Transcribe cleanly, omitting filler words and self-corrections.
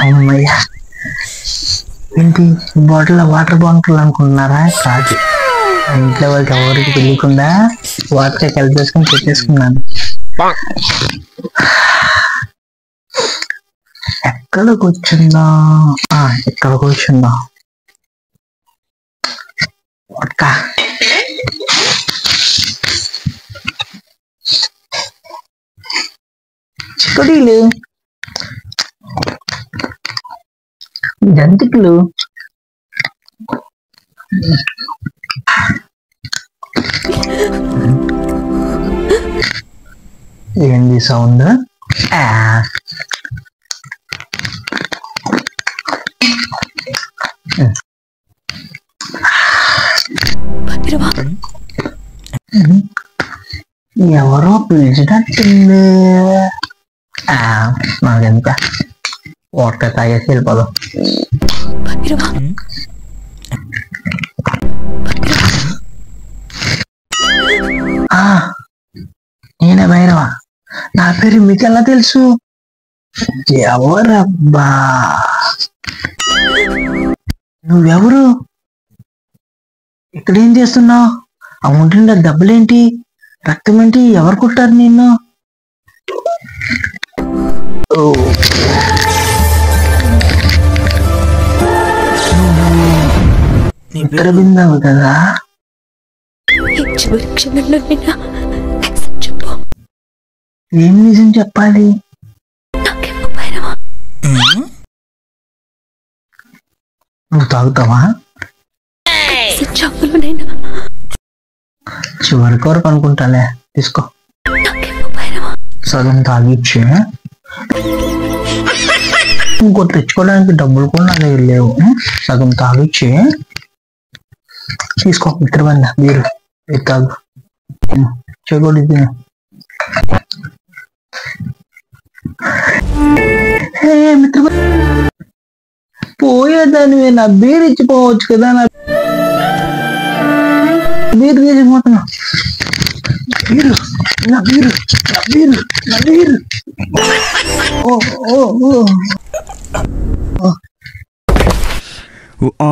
అమ్మయ్యా. ఏంటి bottle water bottle అనుకుంటున్నారా? కాదు, ఇంట్లో వాళ్ళకి ఎవరికి తెలియకుండా వాటర్ కలిపి చేసుకుని పెట్టేసుకున్నాను. ఎక్కడ కూర్చుందా? ఇక్కడ కూర్చుందా? ఒక్క చిక్కుడీలు, జంతికలు, ఏంది సౌండ్? ఎవరో పిలిచినట్టుంది. నాకెంత వాటర్ తాగేసి వెళ్ళిపోదాం. నేనే భైరవా. నా పేరు మీకెలా తెలుసు? ఎవరబ్బా నువ్వెవరు? ఇక్కడేం చేస్తున్నావు? ఆ ఉంటుండే దెబ్బలేంటి? రక్తం ఏంటి? ఎవరు కొట్టారు నిన్ను? నిద్ర బిందావు కదా? ఏం నిజం చెప్పాలి? నువ్వు తాగుతావా? చివరికి వరకు అనుకుంటాలే, తీసుకో. సగం తాగిచ్చి ఇంకోటి తెచ్చుకోవడానికి డబ్బులు కూడా నా దగ్గర లేవు. సగం తాగిచ్చి తీసుకో. మిత్రబంధ మీరు తాగు, చెగొడి తిను. మిత్రబంధ పోయేదానివే, నా బీరు ఇచ్చిపోవచ్చు కదా. నా బీరు తీసిపోతున్నా. బీరు, నా బీరు, నా బీరు, నా బీరు. ఓ